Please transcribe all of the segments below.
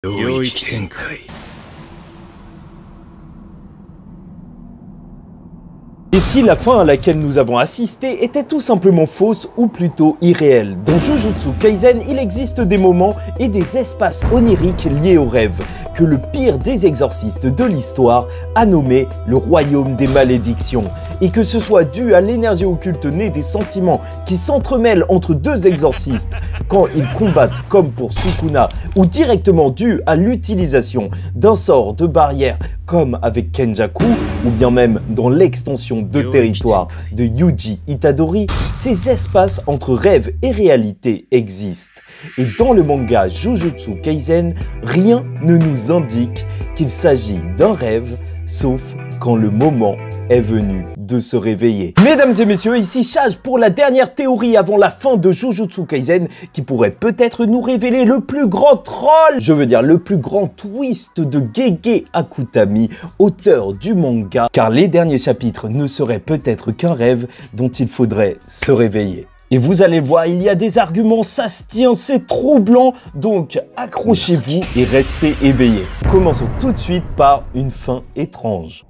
領域展開。Et si la fin à laquelle nous avons assisté était tout simplement fausse ou plutôt irréelle? Dans Jujutsu Kaisen, il existe des moments et des espaces oniriques liés aux rêves, que le pire des exorcistes de l'histoire a nommé le royaume des malédictions. Et que ce soit dû à l'énergie occulte née des sentiments qui s'entremêlent entre deux exorcistes quand ils combattent comme pour Sukuna, ou directement dû à l'utilisation d'un sort de barrière comme avec Kenjaku, ou bien même dans l'extension de territoire de Yuji Itadori, ces espaces entre rêve et réalité existent. Et dans le manga Jujutsu Kaisen, rien ne nous indique qu'il s'agit d'un rêve, sauf quand le moment est venu de se réveiller. Mesdames et messieurs, ici Chage pour la dernière théorie avant la fin de Jujutsu Kaisen qui pourrait peut-être nous révéler le plus grand troll, je veux dire le plus grand twist de Gege Akutami, auteur du manga, car les derniers chapitres ne seraient peut-être qu'un rêve dont il faudrait se réveiller. Et vous allez voir, il y a des arguments, ça se tient, c'est troublant, donc accrochez-vous et restez éveillés. Commençons tout de suite par une fin étrange.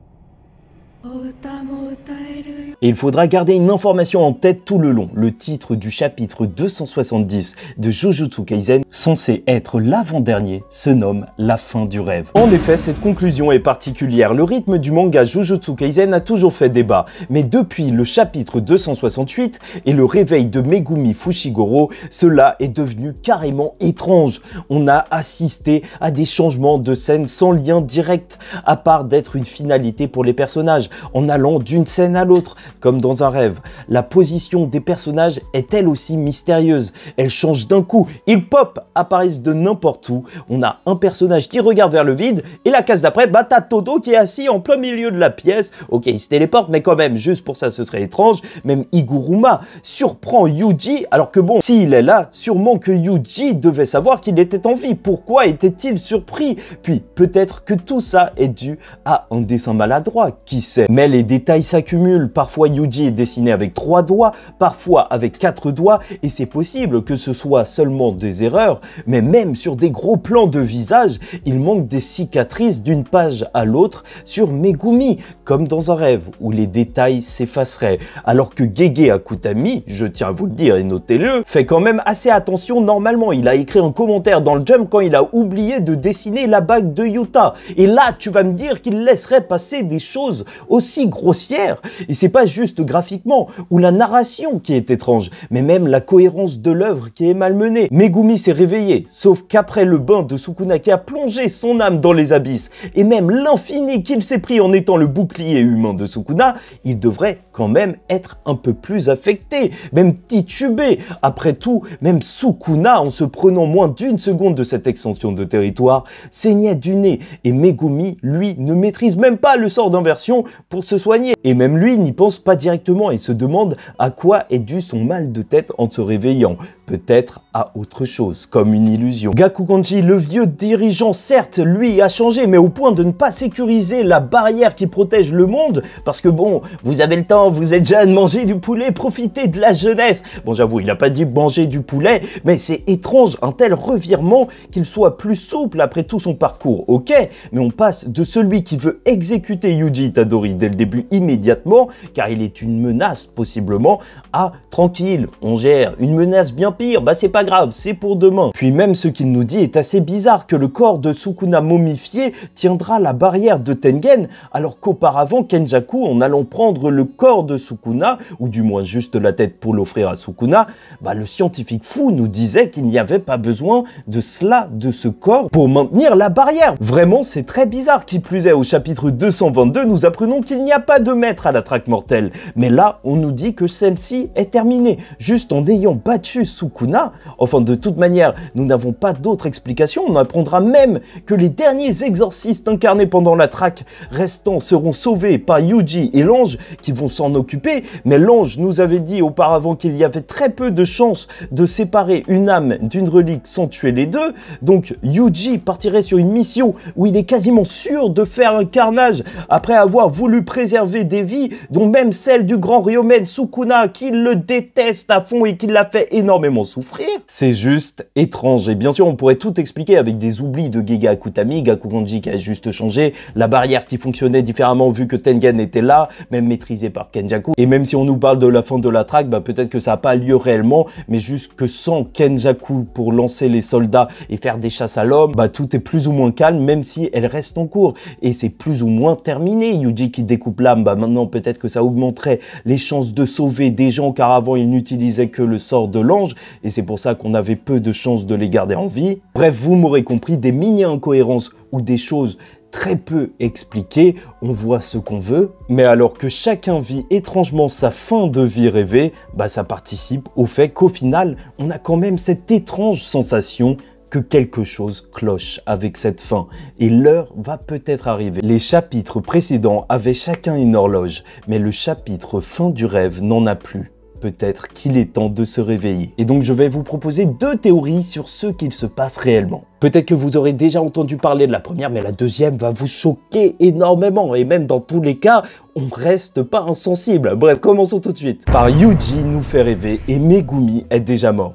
Et il faudra garder une information en tête tout le long. Le titre du chapitre 270 de Jujutsu Kaisen, censé être l'avant-dernier, se nomme La fin du rêve. En effet, cette conclusion est particulière. Le rythme du manga Jujutsu Kaisen a toujours fait débat, mais depuis le chapitre 268 et le réveil de Megumi Fushiguro, cela est devenu carrément étrange. On a assisté à des changements de scène sans lien direct, à part d'être une finalité pour les personnages, en allant d'une scène à l'autre, comme dans un rêve. La position des personnages est elle aussi mystérieuse. Elle change d'un coup, ils pop, apparaissent de n'importe où. On a un personnage qui regarde vers le vide, et la case d'après, bah t'as Todo qui est assis en plein milieu de la pièce. Ok, il se téléporte, mais quand même, juste pour ça, ce serait étrange. Même Iguruma surprend Yuji, alors que bon, s'il est là, sûrement que Yuji devait savoir qu'il était en vie. Pourquoi était-il surpris? Puis, peut-être que tout ça est dû à un dessin maladroit, qui sait. Mais les détails s'accumulent. Parfois Yuji est dessiné avec 3 doigts, parfois avec 4 doigts, et c'est possible que ce soit seulement des erreurs, mais même sur des gros plans de visage, il manque des cicatrices d'une page à l'autre sur Megumi, comme dans un rêve où les détails s'effaceraient. Alors que Gege Akutami, je tiens à vous le dire et notez-le, fait quand même assez attention normalement. Il a écrit un commentaire dans le Jump quand il a oublié de dessiner la bague de Yuta. Et là, tu vas me dire qu'il laisserait passer des choses aussi grossière, et c'est pas juste graphiquement ou la narration qui est étrange, mais même la cohérence de l'œuvre qui est malmenée. Megumi s'est réveillé, sauf qu'après le bain de Sukuna qui a plongé son âme dans les abysses, et même l'infini qu'il s'est pris en étant le bouclier humain de Sukuna, il devrait quand même être un peu plus affecté, même titubé. Après tout, même Sukuna, en se prenant moins d'une seconde de cette extension de territoire, saignait du nez, et Megumi, lui, ne maîtrise même pas le sort d'inversion pour se soigner. Et même lui n'y pense pas directement et se demande à quoi est dû son mal de tête en se réveillant. Peut-être à autre chose, comme une illusion. Gakukanji, le vieux dirigeant, certes, lui a changé, mais au point de ne pas sécuriser la barrière qui protège le monde, parce que bon, vous avez le temps, vous êtes jeune, mangez du poulet, profitez de la jeunesse. Bon, j'avoue, il n'a pas dit manger du poulet, mais c'est étrange, un tel revirement qu'il soit plus souple après tout son parcours. Ok, mais on passe de celui qui veut exécuter Yuji Itadori dès le début immédiatement, car il est une menace possiblement, à tranquille, on gère, une menace bien pire, bah c'est pas grave, c'est pour demain. Puis même ce qu'il nous dit est assez bizarre, que le corps de Sukuna momifié tiendra la barrière de Tengen, alors qu'auparavant Kenjaku, en allant prendre le corps de Sukuna, ou du moins juste la tête pour l'offrir à Sukuna, bah le scientifique fou nous disait qu'il n'y avait pas besoin de cela, de ce corps, pour maintenir la barrière. Vraiment, c'est très bizarre. Qui plus est, au chapitre 222, nous apprenons qu'il n'y a pas de maître à la traque mortelle. Mais là, on nous dit que celle-ci est terminée, juste en ayant battu Sukuna. Enfin, de toute manière, nous n'avons pas d'autre explication. On apprendra même que les derniers exorcistes incarnés pendant la traque restants seront sauvés par Yuji et l'ange qui vont s'en occuper. Mais l'ange nous avait dit auparavant qu'il y avait très peu de chances de séparer une âme d'une relique sans tuer les deux. Donc Yuji partirait sur une mission où il est quasiment sûr de faire un carnage après avoir voulu voulu préserver des vies, dont même celle du grand Ryomen Sukuna, qui le déteste à fond et qui l'a fait énormément souffrir. C'est juste étrange. Et bien sûr, on pourrait tout expliquer avec des oublis de Gege Akutami, Gakuganji qui a juste changé, la barrière qui fonctionnait différemment vu que Tengen était là, même maîtrisé par Kenjaku. Et même si on nous parle de la fin de la traque, peut-être que ça n'a pas lieu réellement, mais juste que sans Kenjaku pour lancer les soldats et faire des chasses à l'homme, tout est plus ou moins calme, même si elle reste en cours. Et c'est plus ou moins terminé. Yuji qui découpe l'âme, maintenant peut-être que ça augmenterait les chances de sauver des gens, car avant il n'utilisait que le sort de l'ange, et c'est pour ça qu'on avait peu de chances de les garder en vie. Bref, vous m'aurez compris, des mini-incohérences ou des choses très peu expliquées, on voit ce qu'on veut, mais alors que chacun vit étrangement sa fin de vie rêvée, ça participe au fait qu'au final, on a quand même cette étrange sensation que quelque chose cloche avec cette fin, et l'heure va peut-être arriver. Les chapitres précédents avaient chacun une horloge, mais le chapitre fin du rêve n'en a plus. Peut-être qu'il est temps de se réveiller. Et donc je vais vous proposer deux théories sur ce qu'il se passe réellement. Peut-être que vous aurez déjà entendu parler de la première, mais la deuxième va vous choquer énormément. Et même dans tous les cas, on reste pas insensible. Bref, commençons tout de suite. Par Yuji nous fait rêver et Megumi est déjà mort.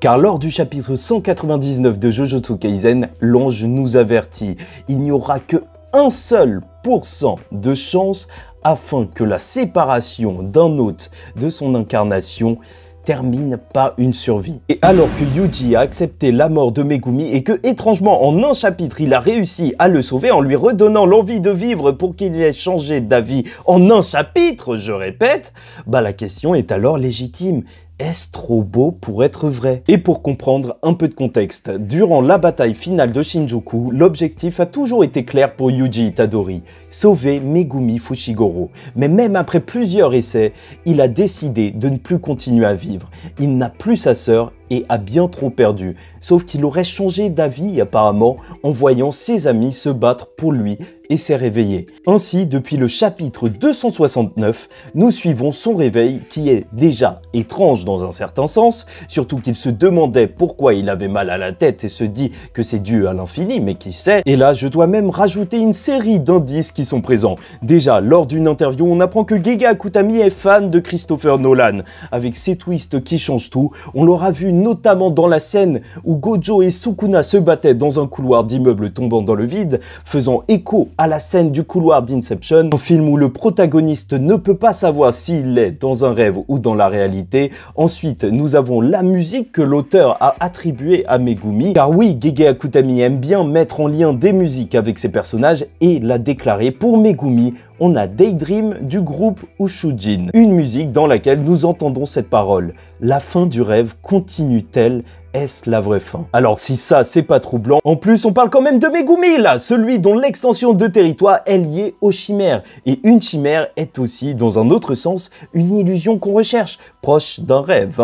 Car lors du chapitre 199 de Jujutsu Kaisen, l'ange nous avertit, il n'y aura que 1 seul % de chance afin que la séparation d'un hôte de son incarnation termine par une survie. Et alors que Yuji a accepté la mort de Megumi et que, étrangement, en un chapitre, il a réussi à le sauver en lui redonnant l'envie de vivre pour qu'il ait changé d'avis en un chapitre, je répète, la question est alors légitime. Est-ce trop beau pour être vrai? Et pour comprendre un peu de contexte, durant la bataille finale de Shinjuku, l'objectif a toujours été clair pour Yuji Itadori, sauver Megumi Fushiguro. Mais même après plusieurs essais, il a décidé de ne plus continuer à vivre. Il n'a plus sa sœur et a bien trop perdu. Sauf qu'il aurait changé d'avis apparemment en voyant ses amis se battre pour lui et s'est réveillé. Ainsi, depuis le chapitre 269, nous suivons son réveil qui est déjà étrange dans un certain sens, surtout qu'il se demandait pourquoi il avait mal à la tête et se dit que c'est dû à l'infini, mais qui sait. Et là, je dois même rajouter une série d'indices qui sont présents. Déjà, lors d'une interview, on apprend que Gege Akutami est fan de Christopher Nolan. Avec ses twists qui changent tout, on l'aura vu notamment dans la scène où Gojo et Sukuna se battaient dans un couloir d'immeuble tombant dans le vide, faisant écho à la scène du couloir d'Inception, un film où le protagoniste ne peut pas savoir s'il est dans un rêve ou dans la réalité. Ensuite, nous avons la musique que l'auteur a attribuée à Megumi, car oui, Gege Akutami aime bien mettre en lien des musiques avec ses personnages et l'a déclaré pour Megumi. On a Daydream du groupe Ushujin, une musique dans laquelle nous entendons cette parole. La fin du rêve continue-t-elle? Est-ce la vraie fin? Alors si ça c'est pas troublant, en plus on parle quand même de Megumi là, celui dont l'extension de territoire est liée aux chimères. Et une chimère est aussi, dans un autre sens, une illusion qu'on recherche, proche d'un rêve.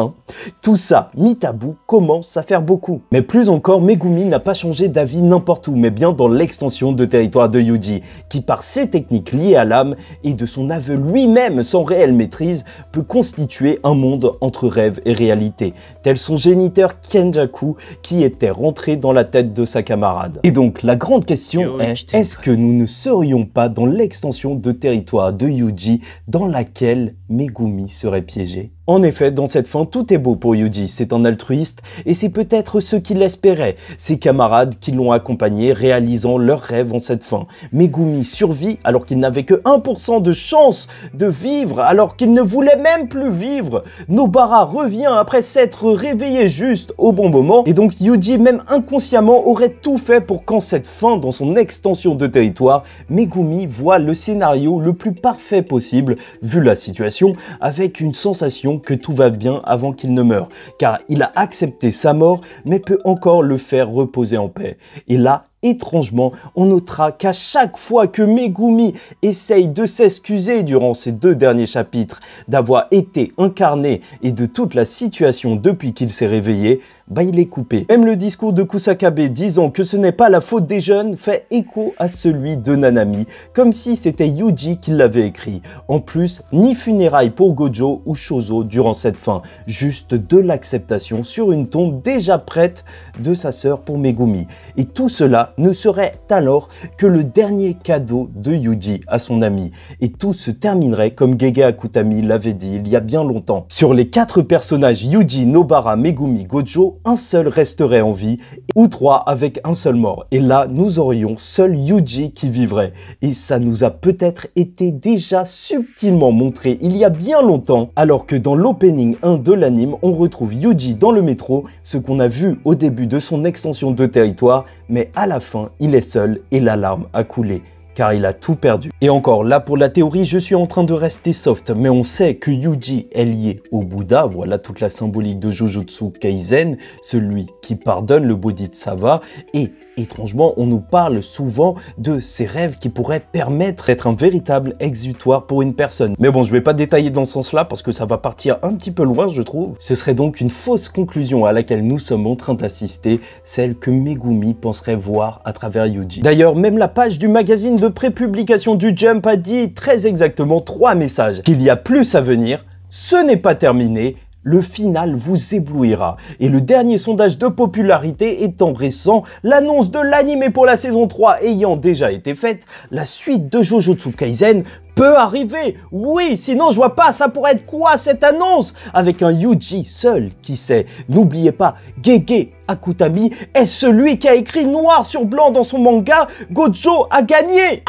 Tout ça, mis à bout, commence à faire beaucoup. Mais plus encore, Megumi n'a pas changé d'avis n'importe où, mais bien dans l'extension de territoire de Yuji, qui par ses techniques liées à l'âme et de son aveu lui-même sans réelle maîtrise, peut constituer un monde entre rêve et réalité, tel son géniteur Kenjaku qui était rentré dans la tête de sa camarade. Et donc la grande question est-ce que nous ne serions pas dans l'extension de territoire de Yuji dans laquelle Megumi serait piégé? En effet, dans cette fin, tout est beau pour Yuji, c'est un altruiste et c'est peut-être ce qu'il espérait, ses camarades qui l'ont accompagné réalisant leurs rêves en cette fin. Megumi survit alors qu'il n'avait que 1% de chance de vivre, alors qu'il ne voulait même plus vivre. Nobara revient après s'être réveillé juste au bon moment et donc Yuji, même inconsciemment, aurait tout fait pour qu'en cette fin, dans son extension de territoire, Megumi voit le scénario le plus parfait possible, vu la situation, avec une sensation que tout va bien avant qu'il ne meure, car il a accepté sa mort, mais peut encore le faire reposer en paix. Et là, étrangement, on notera qu'à chaque fois que Megumi essaye de s'excuser durant ces 2 derniers chapitres d'avoir été incarné et de toute la situation depuis qu'il s'est réveillé, il est coupé. Même le discours de Kusakabe disant que ce n'est pas la faute des jeunes fait écho à celui de Nanami, comme si c'était Yuji qui l'avait écrit. En plus, ni funérailles pour Gojo ou Shozo durant cette fin, juste de l'acceptation sur une tombe déjà prête de sa sœur pour Megumi. Et tout cela manga ne serait alors que le dernier cadeau de Yuji à son ami. Et tout se terminerait comme Gege Akutami l'avait dit il y a bien longtemps. Sur les 4 personnages Yuji, Nobara, Megumi, Gojo, un seul resterait en vie, ou 3 avec un seul mort. Et là, nous aurions seul Yuji qui vivrait. Et ça nous a peut-être été déjà subtilement montré il y a bien longtemps, alors que dans l'opening 1 de l'anime, on retrouve Yuji dans le métro, ce qu'on a vu au début de son extension de territoire, mais à la fin, il est seul et la larme a coulé, car il a tout perdu. Et encore, là pour la théorie, je suis en train de rester soft, mais on sait que Yuji est lié au Bouddha, voilà toute la symbolique de Jujutsu Kaisen, celui qui pardonne le Bodhisattva, et étrangement, on nous parle souvent de ces rêves qui pourraient permettre d'être un véritable exutoire pour une personne. Mais bon, je vais pas détailler dans ce sens-là parce que ça va partir un petit peu loin, je trouve. Ce serait donc une fausse conclusion à laquelle nous sommes en train d'assister, celle que Megumi penserait voir à travers Yuji. D'ailleurs, même la page du magazine de prépublication du Jump a dit très exactement 3 messages. Qu'il y a plus à venir, ce n'est pas terminé, le final vous éblouira. Et le dernier sondage de popularité étant récent, l'annonce de l'anime pour la saison 3 ayant déjà été faite, la suite de Jujutsu Kaisen peut arriver. Oui, sinon je vois pas, ça pourrait être quoi cette annonce? Avec un Yuji seul, qui sait. N'oubliez pas, Gege Akutami est celui qui a écrit noir sur blanc dans son manga « Gojo a gagné ».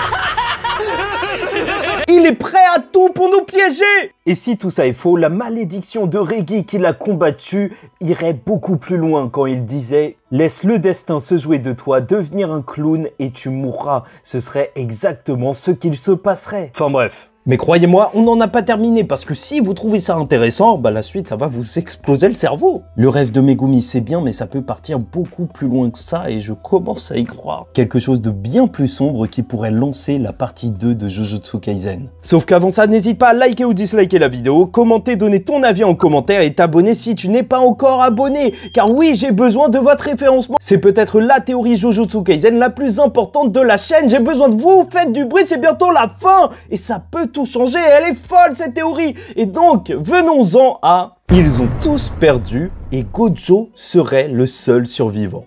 Il est prêt à tout pour nous piéger! Et si tout ça est faux, la malédiction de Regi qui l'a combattu irait beaucoup plus loin quand il disait « Laisse le destin se jouer de toi, devenir un clown et tu mourras ». Ce serait exactement ce qu'il se passerait. Enfin bref. Mais croyez-moi, on n'en a pas terminé parce que si vous trouvez ça intéressant, bah la suite, ça va vous exploser le cerveau. Le rêve de Megumi, c'est bien, mais ça peut partir beaucoup plus loin que ça et je commence à y croire. Quelque chose de bien plus sombre qui pourrait lancer la partie 2 de Jujutsu Kaisen. Sauf qu'avant ça, n'hésite pas à liker ou disliker la vidéo, commenter, donner ton avis en commentaire et t'abonner si tu n'es pas encore abonné. Car oui, j'ai besoin de votre référencement. C'est peut-être la théorie Jujutsu Kaisen la plus importante de la chaîne. J'ai besoin de vous, faites du bruit, c'est bientôt la fin. Et ça peut tout changer, elle est folle cette théorie. Et donc, venons-en à... Ils ont tous perdu et Gojo serait le seul survivant.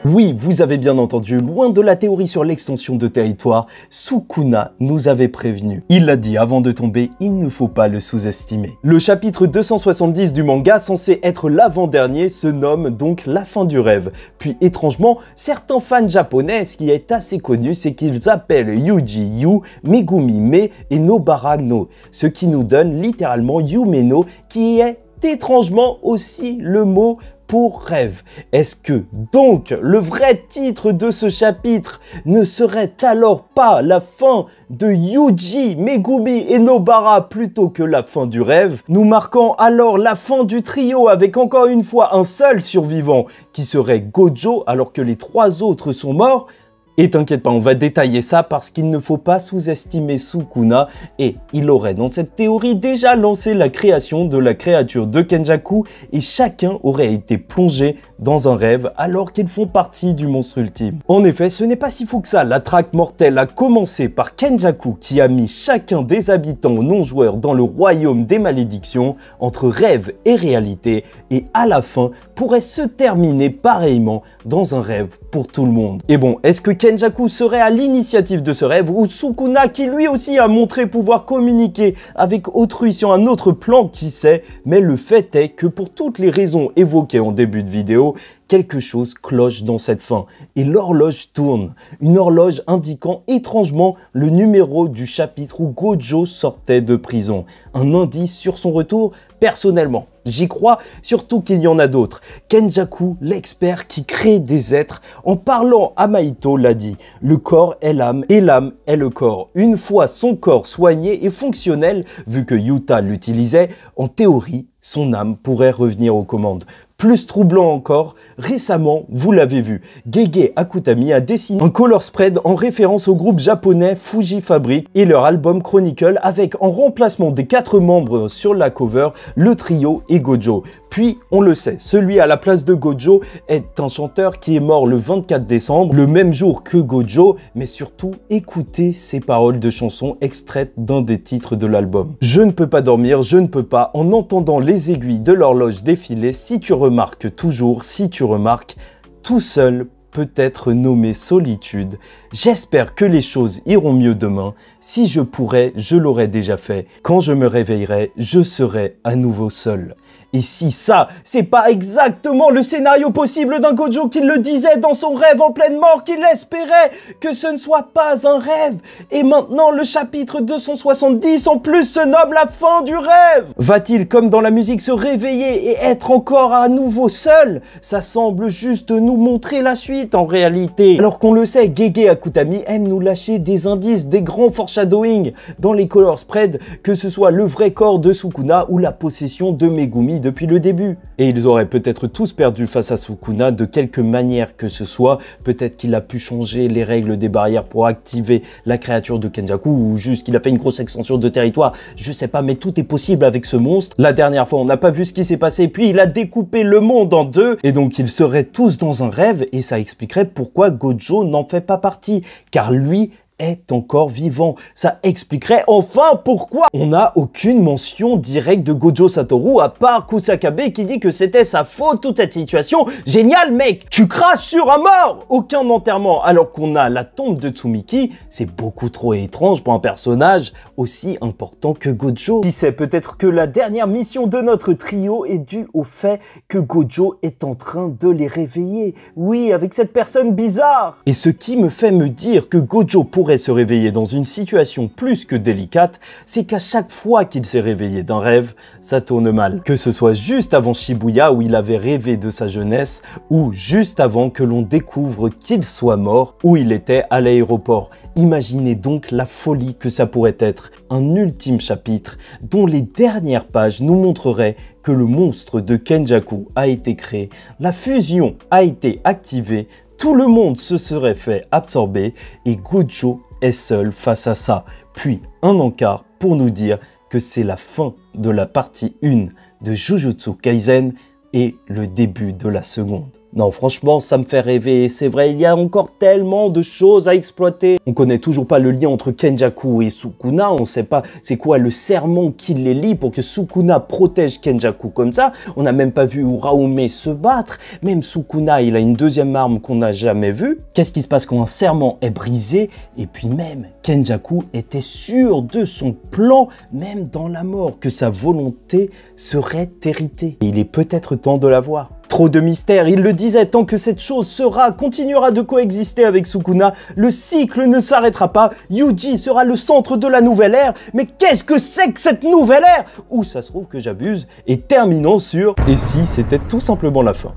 Oui, vous avez bien entendu, loin de la théorie sur l'extension de territoire, Sukuna nous avait prévenu. Il l'a dit avant de tomber, il ne faut pas le sous-estimer. Le chapitre 270 du manga, censé être l'avant-dernier, se nomme donc la fin du rêve. Puis étrangement, certains fans japonais, ce qui est assez connu, c'est qu'ils appellent Yuji Yu, Megumi Me et Nobara No, ce qui nous donne littéralement Yume no, qui est étrangement aussi le mot pour rêve. Est-ce que donc le vrai titre de ce chapitre ne serait alors pas la fin de Yuji, Megumi et Nobara plutôt que la fin du rêve, nous marquant alors la fin du trio avec encore une fois un seul survivant qui serait Gojo alors que les 3 autres sont morts? Et t'inquiète pas, on va détailler ça parce qu'il ne faut pas sous-estimer Sukuna et il aurait dans cette théorie déjà lancé la création de la créature de Kenjaku et chacun aurait été plongé dans un rêve alors qu'ils font partie du monstre ultime. En effet, ce n'est pas si fou que ça, la traque mortelle a commencé par Kenjaku qui a mis chacun des habitants non-joueurs dans le royaume des malédictions entre rêve et réalité et à la fin pourrait se terminer pareillement dans un rêve pour tout le monde. Et bon, est-ce que Kenjaku serait à l'initiative de ce rêve ou Sukuna qui lui aussi a montré pouvoir communiquer avec autrui sur un autre plan, qui sait, mais le fait est que pour toutes les raisons évoquées en début de vidéo, quelque chose cloche dans cette fin et l'horloge tourne, une horloge indiquant étrangement le numéro du chapitre où Gojo sortait de prison, un indice sur son retour. Personnellement, j'y crois, surtout qu'il y en a d'autres. Kenjaku, l'expert qui crée des êtres, en parlant à Mahito l'a dit, le corps est l'âme et l'âme est le corps. Une fois son corps soigné et fonctionnel, vu que Yuta l'utilisait, en théorie, son âme pourrait revenir aux commandes. Plus troublant encore, récemment, vous l'avez vu, Gege Akutami a dessiné un color spread en référence au groupe japonais Fuji Fabric et leur album Chronicle avec en remplacement des 4 membres sur la cover, le trio et Gojo. Puis, on le sait, celui à la place de Gojo est un chanteur qui est mort le 24 décembre, le même jour que Gojo, mais surtout, écoutez ces paroles de chansons extraites d'un des titres de l'album. Je ne peux pas dormir, je ne peux pas, en entendant les aiguilles de l'horloge défiler, si tu remarques toujours, si tu remarques, tout seul peut être nommé solitude. J'espère que les choses iront mieux demain. Si je pourrais, je l'aurais déjà fait. Quand je me réveillerai, je serai à nouveau seul. Et si ça, c'est pas exactement le scénario possible d'un Gojo qui le disait dans son rêve en pleine mort, qu'il espérait que ce ne soit pas un rêve. Et maintenant, le chapitre 270 en plus se nomme la fin du rêve. Va-t-il, comme dans la musique, se réveiller et être encore à nouveau seul? Ça semble juste nous montrer la suite en réalité. Alors qu'on le sait, Gege Akutami aime nous lâcher des indices, des grands foreshadowing dans les color spreads, que ce soit le vrai corps de Sukuna ou la possession de Megumi depuis le début. Et ils auraient peut-être tous perdu face à Sukuna de quelque manière que ce soit. Peut-être qu'il a pu changer les règles des barrières pour activer la créature de Kenjaku, ou juste qu'il a fait une grosse extension de territoire. Je sais pas, mais tout est possible avec ce monstre. La dernière fois, on n'a pas vu ce qui s'est passé, puis il a découpé le monde en deux, et donc ils seraient tous dans un rêve, et ça expliquerait pourquoi Gojo n'en fait pas partie, car lui est encore vivant. Ça expliquerait enfin pourquoi on n'a aucune mention directe de Gojo Satoru à part Kusakabe qui dit que c'était sa faute toute cette situation. Génial mec, tu craches sur un mort. Aucun enterrement alors qu'on a la tombe de Tsumiki, c'est beaucoup trop étrange pour un personnage aussi important que Gojo. Qui sait, peut-être que la dernière mission de notre trio est due au fait que Gojo est en train de les réveiller. Oui, avec cette personne bizarre. Et ce qui me fait me dire que Gojo pourrait se réveiller dans une situation plus que délicate, c'est qu'à chaque fois qu'il s'est réveillé d'un rêve, ça tourne mal. Que ce soit juste avant Shibuya où il avait rêvé de sa jeunesse, ou juste avant que l'on découvre qu'il soit mort, où il était à l'aéroport. Imaginez donc la folie que ça pourrait être. Un ultime chapitre dont les dernières pages nous montreraient que le monstre de Kenjaku a été créé, la fusion a été activée, tout le monde se serait fait absorber et Gojo est seul face à ça. Puis un encart pour nous dire que c'est la fin de la partie 1 de Jujutsu Kaisen et le début de la seconde. Non, franchement, ça me fait rêver. C'est vrai, il y a encore tellement de choses à exploiter. On connaît toujours pas le lien entre Kenjaku et Sukuna. On sait pas c'est quoi le serment qui les lie pour que Sukuna protège Kenjaku comme ça. On n'a même pas vu Uraume se battre. Même Sukuna, il a une deuxième arme qu'on n'a jamais vue. Qu'est-ce qui se passe quand un serment est brisé? Et puis même, Kenjaku était sûr de son plan, même dans la mort, que sa volonté serait héritée. Et il est peut-être temps de la voir. Trop de mystère, il le disait, tant que cette chose continuera de coexister avec Sukuna, le cycle ne s'arrêtera pas, Yuji sera le centre de la nouvelle ère, mais qu'est-ce que c'est que cette nouvelle ère? Ou ça se trouve que j'abuse, et terminons sur « Et si c'était tout simplement la fin ?»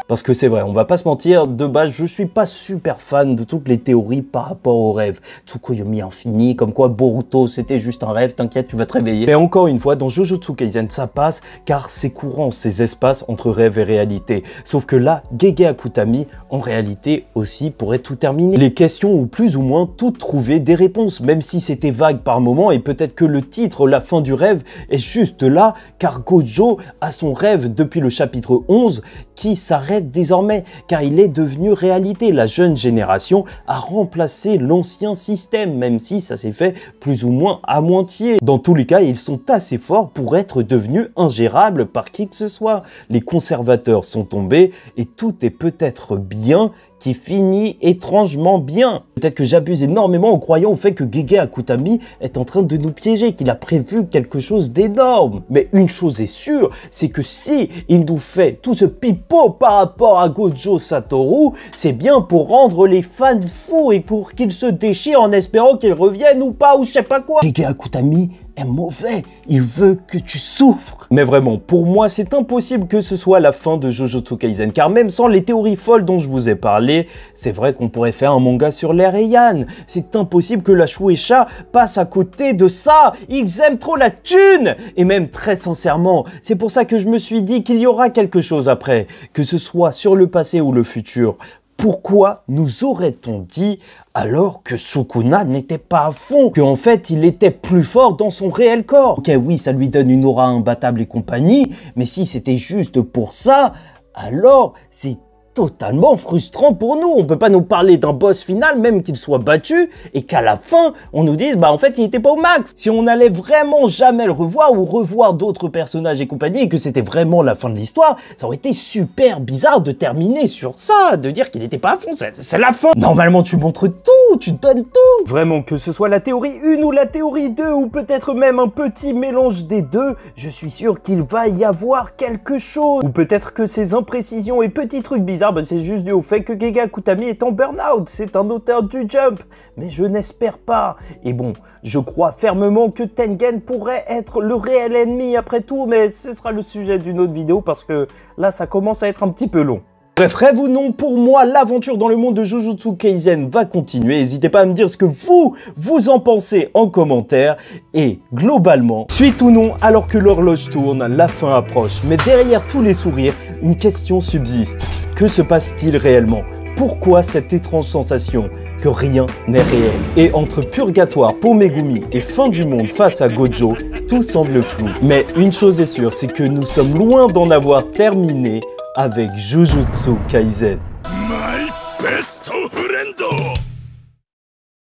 Parce que c'est vrai, on va pas se mentir, de base, je suis pas super fan de toutes les théories par rapport aux rêves. Tsukuyomi infini, comme quoi Boruto c'était juste un rêve, t'inquiète, tu vas te réveiller. Mais encore une fois, dans Jujutsu Kaisen, ça passe, car c'est courant, ces espaces entre rêve et réalité. Sauf que là, Gege Akutami, en réalité, aussi pourrait tout terminer. Les questions ont plus ou moins toutes trouvé des réponses, même si c'était vague par moment, et peut-être que le titre, la fin du rêve, est juste là, car Gojo a son rêve depuis le chapitre 11, qui s'arrête désormais, car il est devenu réalité. La jeune génération a remplacé l'ancien système, même si ça s'est fait plus ou moins à moitié. Dans tous les cas, ils sont assez forts pour être devenus ingérables par qui que ce soit. Les conservateurs sont tombés et tout est peut-être bien qui finit étrangement bien. Peut-être que j'abuse énormément en croyant au fait que Gege Akutami est en train de nous piéger, qu'il a prévu quelque chose d'énorme. Mais une chose est sûre, c'est que si il nous fait tout ce pipeau par rapport à Gojo Satoru, c'est bien pour rendre les fans fous et pour qu'ils se déchirent en espérant qu'ils reviennent ou pas, ou je sais pas quoi. Gege Akutami est mauvais, il veut que tu souffres. Mais vraiment, pour moi, c'est impossible que ce soit la fin de Jujutsu Kaisen, car même sans les théories folles dont je vous ai parlé, c'est vrai qu'on pourrait faire un manga sur l'ère Heian. C'est impossible que la Shueisha passe à côté de ça, ils aiment trop la thune. Et même très sincèrement, c'est pour ça que je me suis dit qu'il y aura quelque chose après, que ce soit sur le passé ou le futur. Pourquoi nous aurait-on dit alors que Sukuna n'était pas à fond, qu'en fait il était plus fort dans son réel corps? Ok, oui, ça lui donne une aura imbattable et compagnie, mais si c'était juste pour ça, alors c'est totalement frustrant pour nous. On peut pas nous parler d'un boss final, même qu'il soit battu, et qu'à la fin, on nous dise, bah en fait, il était pas au max. Si on allait vraiment jamais le revoir, ou revoir d'autres personnages et compagnie, et que c'était vraiment la fin de l'histoire, ça aurait été super bizarre de terminer sur ça, de dire qu'il était pas à fond, c'est la fin. Normalement, tu montres tout, tu donnes tout. Vraiment, que ce soit la théorie 1 ou la théorie 2, ou peut-être même un petit mélange des deux, je suis sûr qu'il va y avoir quelque chose. Ou peut-être que ces imprécisions et petits trucs bizarres, bah c'est juste dû au fait que Gege Akutami est en burn-out, c'est un auteur du Jump, mais je n'espère pas. Et bon, je crois fermement que Tengen pourrait être le réel ennemi après tout, mais ce sera le sujet d'une autre vidéo parce que là ça commence à être un petit peu long. Bref, rêve ou non, pour moi, l'aventure dans le monde de Jujutsu Kaisen va continuer. N'hésitez pas à me dire ce que vous en pensez en commentaire. Et globalement, suite ou non, alors que l'horloge tourne, la fin approche. Mais derrière tous les sourires, une question subsiste. Que se passe-t-il réellement ? Pourquoi cette étrange sensation que rien n'est réel? Et entre purgatoire pour Megumi et fin du monde face à Gojo, tout semble flou. Mais une chose est sûre, c'est que nous sommes loin d'en avoir terminé avec Jujutsu Kaisen. My best friend!